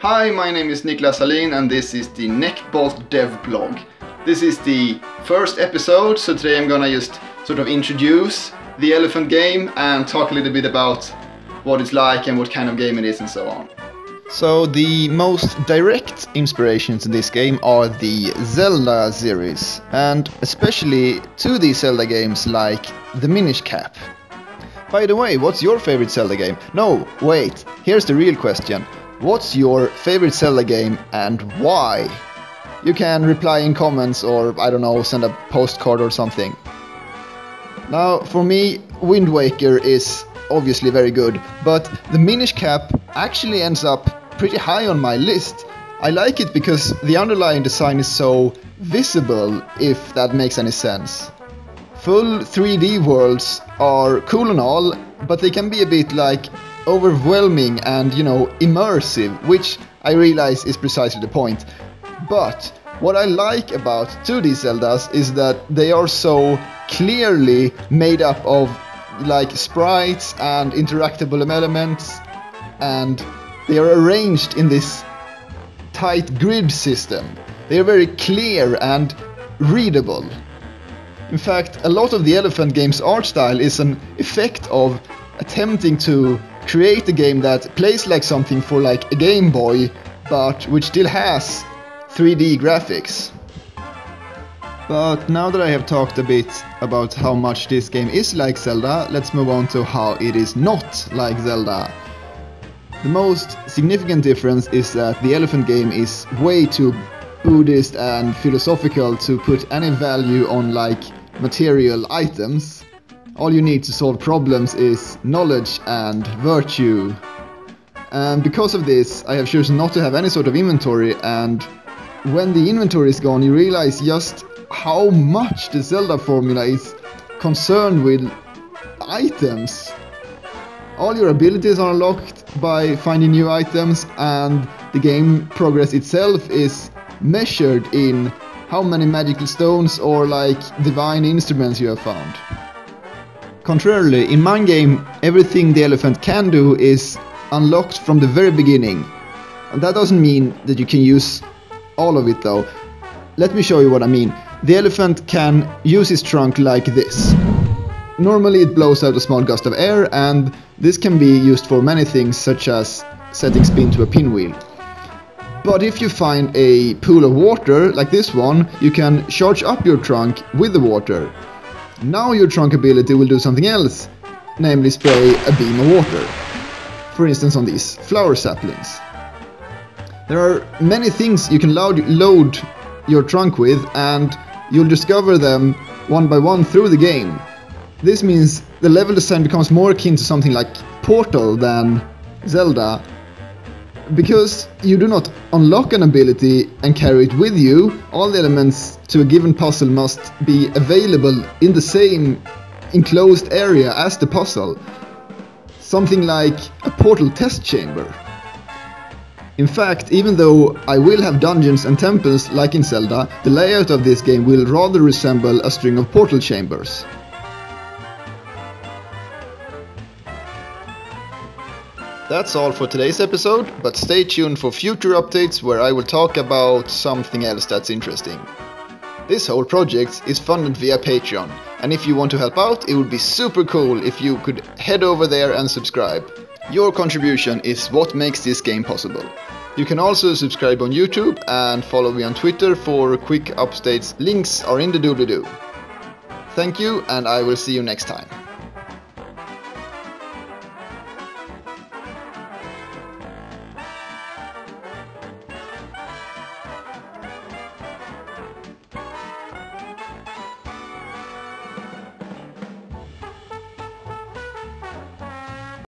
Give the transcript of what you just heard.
Hi, my name is Niklas and this is the Neckbolt Dev blog. This is the first episode, so today I'm gonna just sort of introduce the elephant game and talk a little bit about what it's like and what kind of game it is and so on. So the most direct inspirations in this game are the Zelda series, and especially to the Zelda games like the Minish Cap. By the way, what's your favorite Zelda game? No, wait, here's the real question. What's your favorite Zelda game and why? You can reply in comments or, I don't know, send a postcard or something. Now, for me, Wind Waker is obviously very good, but the Minish Cap actually ends up pretty high on my list. I like it because the underlying design is so visible, if that makes any sense. Full 3D worlds are cool and all, but they can be a bit like overwhelming and, immersive, which I realize is precisely the point. But what I like about 2D Zeldas is that they are so clearly made up of like sprites and interactable elements, and they are arranged in this tight grid system. They are very clear and readable. In fact, a lot of the Elephant game's art style is an effect of attempting to create a game that plays like something for like a Game Boy, but which still has 3D graphics. But now that I have talked a bit about how much this game is like Zelda, let's move on to how it is not like Zelda. The most significant difference is that the Elephant game is way too Buddhist and philosophical to put any value on like material items. All you need to solve problems is knowledge and virtue. And because of this, I have chosen not to have any sort of inventory, and when the inventory is gone, you realize just how much the Zelda formula is concerned with items. All your abilities are unlocked by finding new items, and the game progress itself is measured in how many magical stones or like divine instruments you have found. Contrarily, in my game, everything the elephant can do is unlocked from the very beginning. And that doesn't mean that you can use all of it though. Let me show you what I mean. The elephant can use his trunk like this. Normally it blows out a small gust of air, and this can be used for many things, such as setting spin to a pinwheel. But if you find a pool of water, like this one, you can charge up your trunk with the water. Now your trunk ability will do something else, namely spray a beam of water. For instance on these flower saplings. There are many things you can load your trunk with, and you'll discover them one by one through the game. This means the level design becomes more akin to something like Portal than Zelda, because you do not unlock an ability and carry it with you. All the elements to a given puzzle must be available in the same enclosed area as the puzzle. Something like a Portal test chamber. In fact, even though I will have dungeons and temples like in Zelda, the layout of this game will rather resemble a string of Portal chambers. That's all for today's episode, but stay tuned for future updates where I will talk about something else that's interesting. This whole project is funded via Patreon, and if you want to help out, it would be super cool if you could head over there and subscribe. Your contribution is what makes this game possible. You can also subscribe on YouTube and follow me on Twitter for quick updates. Links are in the doobly-doo. Thank you, and I will see you next time.